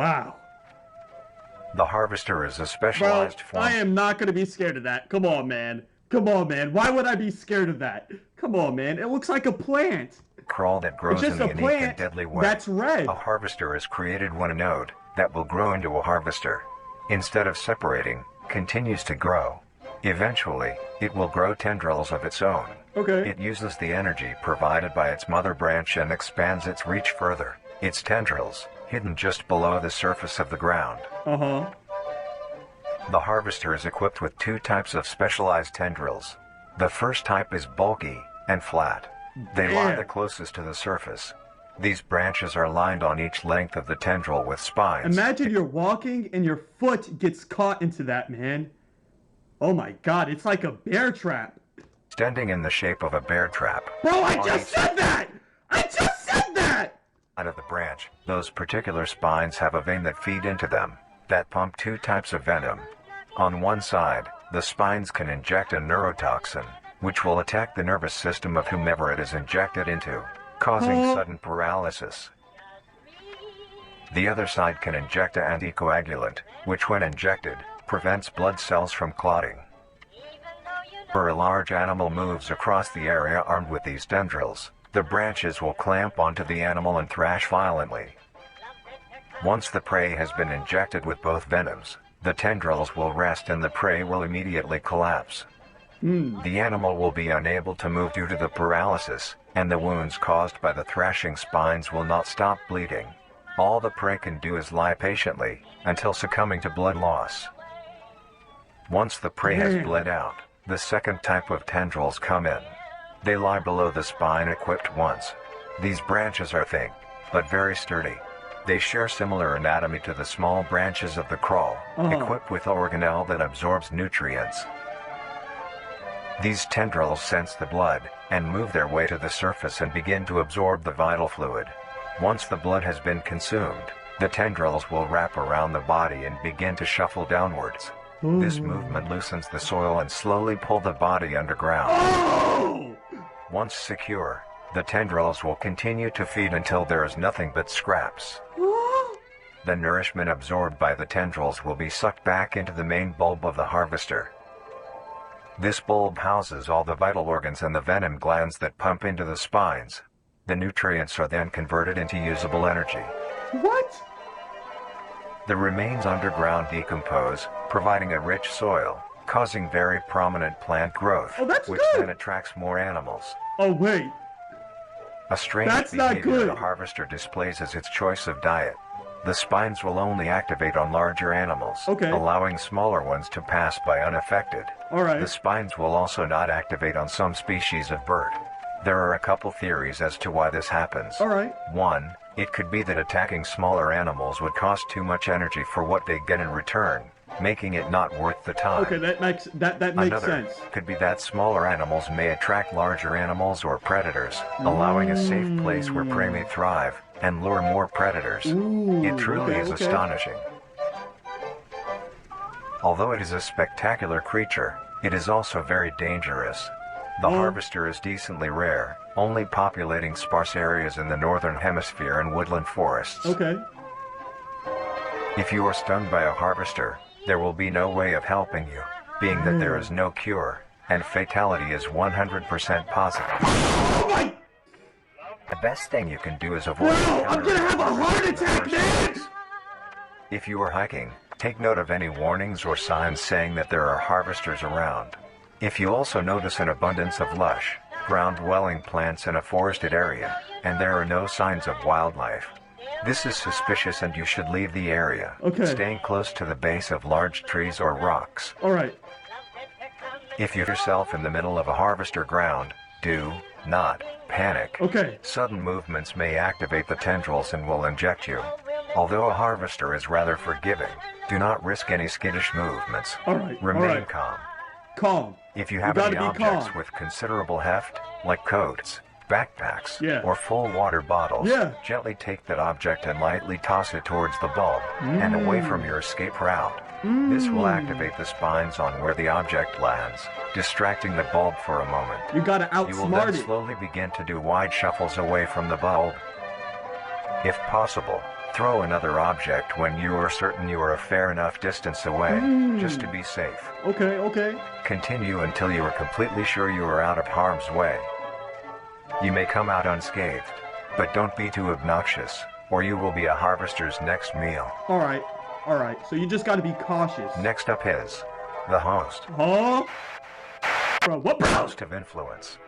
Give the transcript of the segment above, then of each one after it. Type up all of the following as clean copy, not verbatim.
Wow. The harvester is a Bro, specialized form. I am not going to be scared of that. Come on, man. Come on, man. Why would I be scared of that? Come on, man. It looks like a plant. Crawl that grows It's in just a a unique plant and deadly way. that's red. A harvester is created when a node that will grow into a harvester, instead of separating, continues to grow. Eventually, it will grow tendrils of its own. Okay. It uses the energy provided by its mother branch and expands its reach further. Its tendrils, hidden just below the surface of the ground. Uh-huh. The harvester is equipped with two types of specialized tendrils. The first type is bulky and flat. They lie the closest to the surface. These branches are lined on each length of the tendril with spines. Imagine you're walking and your foot gets caught into that, man. Oh my god, it's like a bear trap. Extending in the shape of a bear trap. Bro, I just said that! I just said that! Out of the branch, those particular spines have a vein that feed into them, that pump two types of venom. On one side, the spines can inject a neurotoxin, which will attack the nervous system of whomever it is injected into, causing sudden paralysis. The other side can inject an anticoagulant, which when injected, prevents blood cells from clotting. Whenever a large animal moves across the area armed with these tendrils, the branches will clamp onto the animal and thrash violently. Once the prey has been injected with both venoms, the tendrils will rest and the prey will immediately collapse. The animal will be unable to move due to the paralysis, and the wounds caused by the thrashing spines will not stop bleeding. All the prey can do is lie patiently, until succumbing to blood loss. Once the prey has bled out, the second type of tendrils come in. They lie below the spine equipped once. These branches are thick, but very sturdy. They share similar anatomy to the small branches of the crawl, equipped with organelle that absorbs nutrients. These tendrils sense the blood, and move their way to the surface and begin to absorb the vital fluid. Once the blood has been consumed, the tendrils will wrap around the body and begin to shuffle downwards. This movement loosens the soil and slowly pull the body underground. Once secure, the tendrils will continue to feed until there is nothing but scraps. The nourishment absorbed by the tendrils will be sucked back into the main bulb of the harvester. This bulb houses all the vital organs and the venom glands that pump into the spines. The nutrients are then converted into usable energy. What? The remains underground decompose, providing a rich soil, causing very prominent plant growth, which then attracts more animals. Oh wait. A strange behavior the harvester displays is its choice of diet. The spines will only activate on larger animals, allowing smaller ones to pass by unaffected. The spines will also not activate on some species of bird. There are a couple theories as to why this happens. One, it could be that attacking smaller animals would cost too much energy for what they get in return, making it not worth the time. That makes Another sense. Could be that smaller animals may attract larger animals or predators, allowing a safe place where prey may thrive and lure more predators. It truly is astonishing. Although it is a spectacular creature, it is also very dangerous. The harvester is decently rare, only populating sparse areas in the northern hemisphere and woodland forests. If you are stung by a harvester, there will be no way of helping you, being that there is no cure, and fatality is 100% positive. The best thing you can do is avoid I'm gonna have a heart attack, man! If you are hiking, take note of any warnings or signs saying that there are harvesters around. If you also notice an abundance of lush, ground-dwelling plants in a forested area, and there are no signs of wildlife, this is suspicious and you should leave the area, staying close to the base of large trees or rocks. If you find yourself in the middle of a harvester ground, do not panic. Sudden movements may activate the tendrils and will inject you. Although a harvester is rather forgiving, do not risk any skittish movements. Remain calm. If you have any objects with considerable heft, like coats, backpacks, or full water bottles, gently take that object and lightly toss it towards the bulb, and away from your escape route. This will activate the spines on where the object lands, distracting the bulb for a moment. You gotta outsmart it. You will then slowly begin to do wide shuffles away from the bulb. If possible, Throw another object when you are certain you are a fair enough distance away, just to be safe. Okay, okay. Continue until you are completely sure you are out of harm's way. You may come out unscathed, but don't be too obnoxious, or you will be a harvester's next meal. Alright, so you just gotta be cautious. Next up is the host. Huh? Bro, what? The host of influence.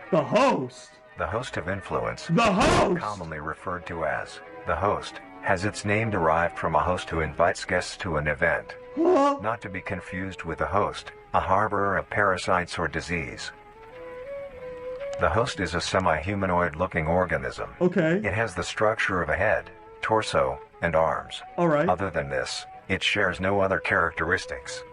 The host? The host of influence, The host! commonly referred to as the host, has its name derived from a host who invites guests to an event. Huh? Not to be confused with the host, a harborer of parasites or disease. The host is a semi-humanoid looking organism. Okay. It has the structure of a head, torso, and arms. Alright. Other than this, it shares no other characteristics.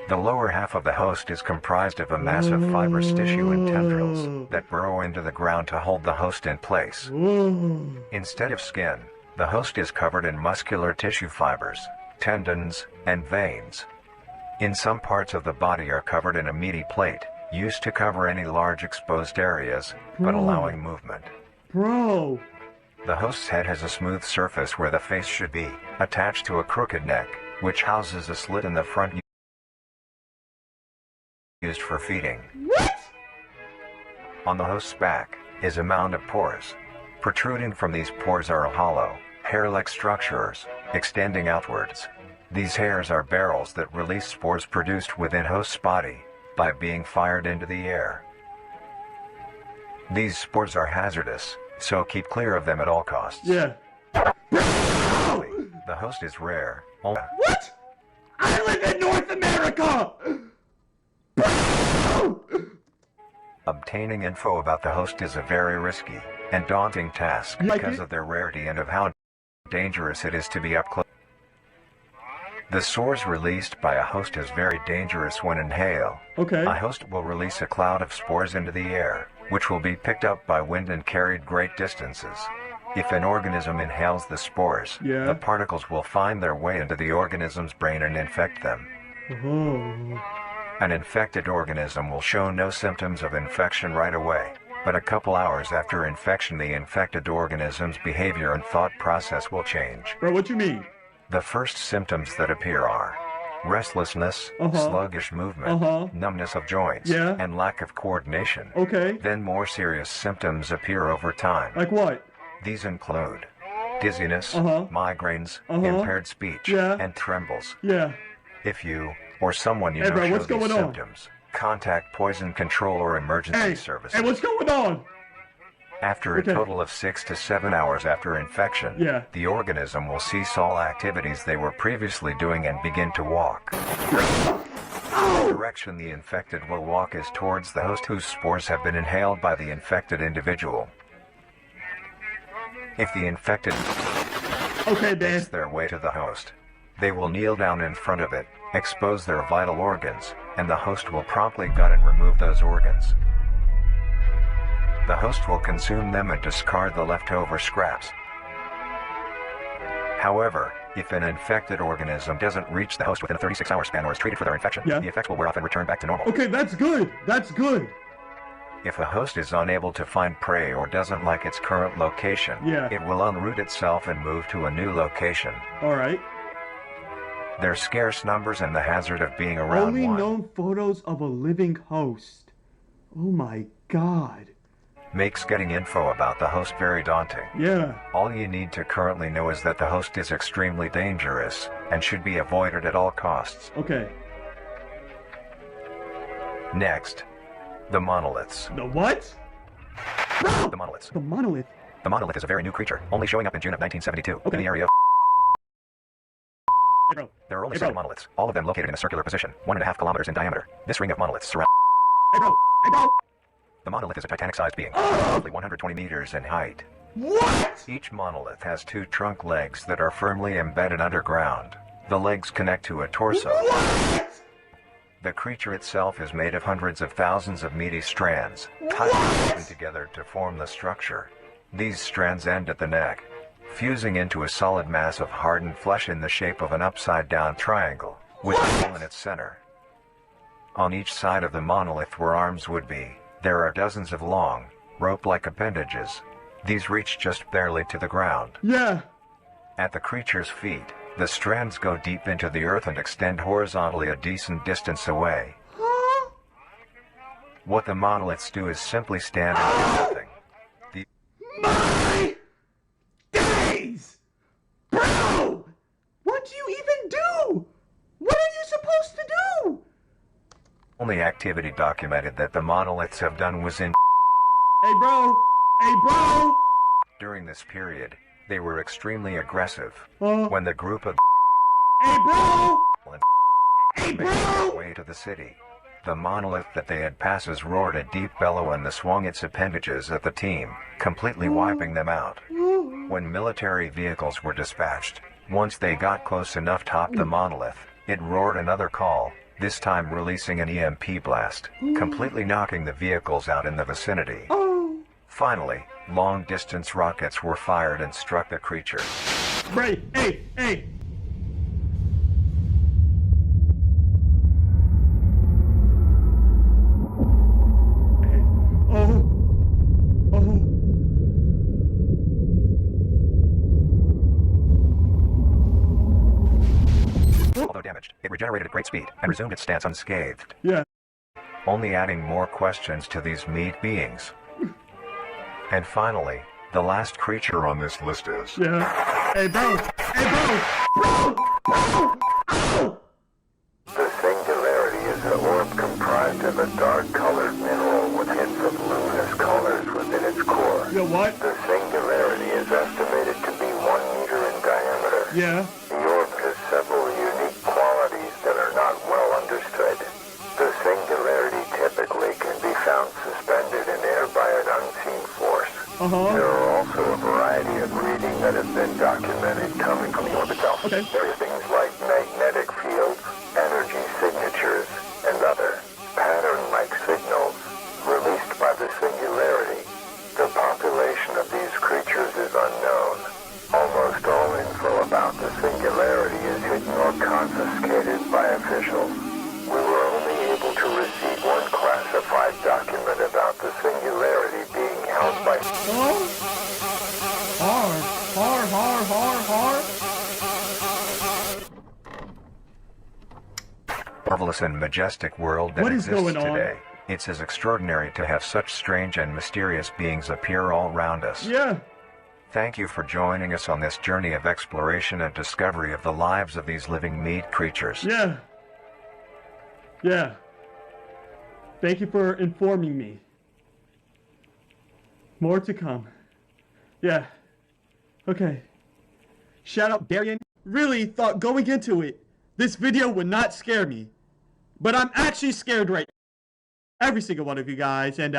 The lower half of the host is comprised of a massive fibrous tissue and tendrils that burrow into the ground to hold the host in place. Whoa. Instead of skin, the host is covered in muscular tissue fibers, tendons, and veins. In some parts of the body are covered in a meaty plate, used to cover any large exposed areas, but allowing movement. Bro. The host's head has a smooth surface where the face should be, attached to a crooked neck, which houses a slit in the front used for feeding. What? On the host's back is a mound of pores. Protruding from these pores are hollow, hair-like structures, extending outwards. These hairs are barrels that release spores produced within host's body by being fired into the air. These spores are hazardous, so keep clear of them at all costs. Yeah. The host is rare. What? I live in North America! Obtaining info about the host is a very risky and daunting task because of their rarity and of how dangerous it is to be up close. The spores released by a host is very dangerous when inhaled. Okay. A host will release a cloud of spores into the air, which will be picked up by wind and carried great distances. If an organism inhales the spores, the particles will find their way into the organism's brain and infect them. Oh. An infected organism will show no symptoms of infection right away, but a couple hours after infection the infected organism's behavior and thought process will change. Bro, what you mean? The first symptoms that appear are restlessness, sluggish movement, numbness of joints, and lack of coordination. Okay. Then more serious symptoms appear over time. Like what? These include dizziness, migraines, impaired speech, and trembles. Yeah. If you or someone you know bro, show what's these going on? symptoms, contact poison control or emergency services. Hey, what's going on? After a total of 6 to 7 hours after infection, the organism will cease all activities they were previously doing and begin to walk. The direction the infected will walk is towards the host whose spores have been inhaled by the infected individual. If the infected makes their way to the host, they will kneel down in front of it, expose their vital organs, and the host will promptly gut and remove those organs. The host will consume them and discard the leftover scraps. However, if an infected organism doesn't reach the host within a 36-hour span or is treated for their infection, the effects will wear off and return back to normal. Okay, that's good. That's good. If a host is unable to find prey or doesn't like its current location, it will unroot itself and move to a new location. Alright. Their scarce numbers and the hazard of being around Only one known photos of a living host. Oh my god. Makes getting info about the host very daunting. Yeah. All you need to currently know is that the host is extremely dangerous and should be avoided at all costs. Okay. Next, the monoliths. The what? The monoliths. The monolith? The monolith is a very new creature, only showing up in June of 1972 in the area of... There are only 7 monoliths, all of them located in a circular position, 1.5 kilometers in diameter. This ring of monoliths surrounds... The monolith is a titanic-sized being, roughly 120 meters in height. What? Each monolith has 2 trunk legs that are firmly embedded underground. The legs connect to a torso. What? The creature itself is made of hundreds of thousands of meaty strands, tightly together to form the structure. These strands end at the neck, fusing into a solid mass of hardened flesh in the shape of an upside-down triangle, with a hole in its center. On each side of the monolith where arms would be, there are dozens of long, rope-like appendages. These reach just barely to the ground. Yeah. At the creature's feet, the strands go deep into the earth and extend horizontally a decent distance away. Huh? What the monoliths do is simply stand and do nothing. My days! Bro! What do you even do? What are you supposed to do? Only activity documented that the monoliths have done was in. Hey, bro! Hey, bro! During this period, they were extremely aggressive. When the group of Hey, bro! Hey, made their bro! way to the city, the monolith that they had passes roared a deep bellow and swung its appendages at the team, completely wiping them out. When military vehicles were dispatched, once they got close enough top the monolith, it roared another call, this time releasing an EMP blast, completely knocking the vehicles out in the vicinity. Finally, long-distance rockets were fired and struck the creature. Bray, hey, hey! Although damaged, it regenerated at great speed and resumed its stance unscathed. Yeah. Only adding more questions to these meat beings. And finally, the last creature on this list is... Yeah. Hey, bro! Hey, bro! Bro! Bro! Ow! The singularity is an orb comprised of a dark-colored mineral with hints of luminous colors within its core. Yeah, what? The singularity is estimated to be 1 meter in diameter. Yeah. The orb has several unique qualities that are not well understood. The singularity typically can be found suspended in air by an unseen force. There are also a variety of reading that have been documented coming from the orb itself. Okay. There are things like magnetic fields, energy signatures, and other pattern-like signals released by the singularity. The population of these creatures is unknown. Almost all info about the singularity is hidden or confiscated by officials. We were only able to receive one classified document about the singularity being held by... Marvelous and majestic world that What is exists going on? today. It's as extraordinary to have such strange and mysterious beings appear all around us. Yeah. Thank you for joining us on this journey of exploration and discovery of the lives of these living meat creatures. Yeah. Yeah. Thank you for informing me. More to come. Yeah. Okay. Shout out Darian. Really thought going into it, this video would not scare me. But I'm actually scared right now. Every single one of you guys, and